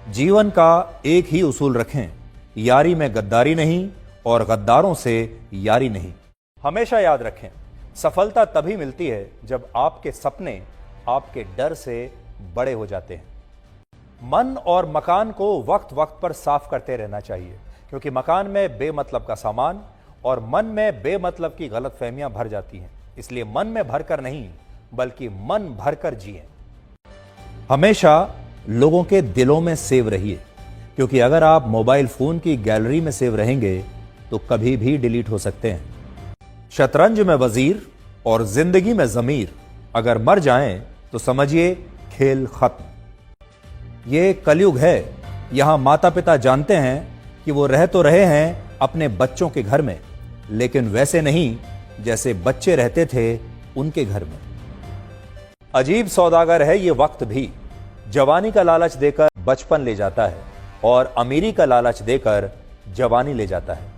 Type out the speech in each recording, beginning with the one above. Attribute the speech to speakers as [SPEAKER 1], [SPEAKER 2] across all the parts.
[SPEAKER 1] जीवन का एक ही उसूल रखें, यारी में गद्दारी नहीं और गद्दारों से यारी नहीं। हमेशा याद रखें, सफलता तभी मिलती है जब आपके सपने आपके डर से बड़े हो जाते हैं। मन और मकान को वक्त वक्त पर साफ करते रहना चाहिए, क्योंकि मकान में बेमतलब का सामान और मन में बेमतलब की गलतफहमियां भर जाती हैं। इसलिए मन में भरकर नहीं, बल्कि मन भरकर जिएं। हमेशा लोगों के दिलों में सेव रहिए, क्योंकि अगर आप मोबाइल फोन की गैलरी में सेव रहेंगे तो कभी भी डिलीट हो सकते हैं। शतरंज में वजीर और जिंदगी में जमीर अगर मर जाएं तो समझिए खेल खत्म। ये कलयुग है। यहां माता पिता जानते हैं कि वो रह तो रहे हैं अपने बच्चों के घर में, लेकिन वैसे नहीं जैसे बच्चे रहते थे उनके घर में। अजीब सौदागर है ये वक्त भी। जवानी का लालच देकर बचपन ले जाता है और अमीरी का लालच देकर जवानी ले जाता है।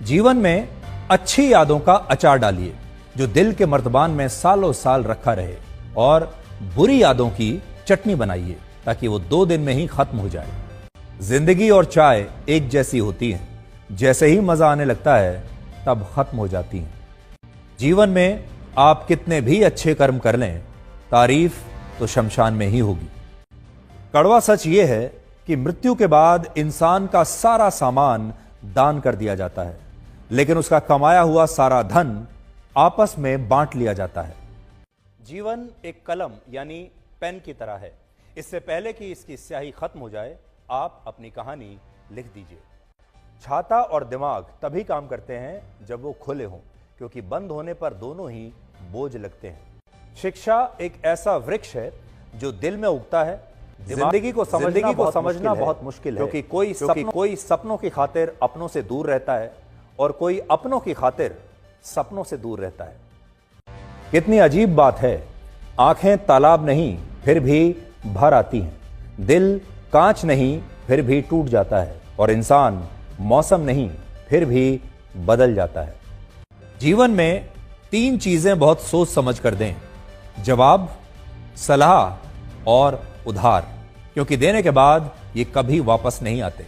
[SPEAKER 1] जीवन में अच्छी यादों का अचार डालिए जो दिल के मर्तबान में सालों साल रखा रहे, और बुरी यादों की चटनी बनाइए ताकि वो 2 दिन में ही खत्म हो जाए। जिंदगी और चाय एक जैसी होती हैं, जैसे ही मजा आने लगता है तब खत्म हो जाती हैं। जीवन में आप कितने भी अच्छे कर्म कर लें, तारीफ तो शमशान में ही होगी। कड़वा सच यह है कि मृत्यु के बाद इंसान का सारा सामान दान कर दिया जाता है, लेकिन उसका कमाया हुआ सारा धन आपस में बांट लिया जाता है। जीवन एक कलम यानी पेन की तरह है। इससे पहले कि इसकी स्याही खत्म हो जाए, आप अपनी कहानी लिख दीजिए। छाता और दिमाग तभी काम करते हैं जब वो खुले हों, क्योंकि बंद होने पर दोनों ही बोझ लगते हैं। शिक्षा एक ऐसा वृक्ष है जो दिल में उगता है। जिंदगी को समझना बहुत मुश्किल है, क्योंकि कोई सपनों की खातिर अपनों से दूर रहता है और कोई अपनों की खातिर सपनों से दूर रहता है। कितनी अजीब बात है, आंखें तालाब नहीं फिर भी भर आती हैं, दिल कांच नहीं फिर भी टूट जाता है, और इंसान मौसम नहीं फिर भी बदल जाता है। जीवन में 3 चीजें बहुत सोच समझ कर दें: जवाब, सलाह और उधार, क्योंकि देने के बाद ये कभी वापस नहीं आते।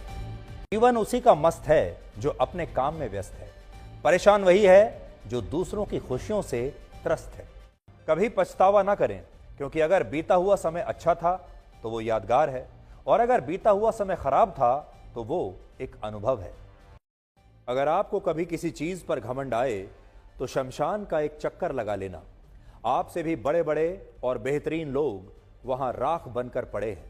[SPEAKER 1] जीवन उसी का मस्त है जो अपने काम में व्यस्त है। परेशान वही है जो दूसरों की खुशियों से त्रस्त है। कभी पछतावा ना करें, क्योंकि अगर बीता हुआ समय अच्छा था तो वो यादगार है, और अगर बीता हुआ समय खराब था तो वो एक अनुभव है। अगर आपको कभी किसी चीज पर घमंड आए तो शमशान का एक चक्कर लगा लेना। आपसे भी बड़े बड़े और बेहतरीन लोग वहां राख बनकर पड़े हैं।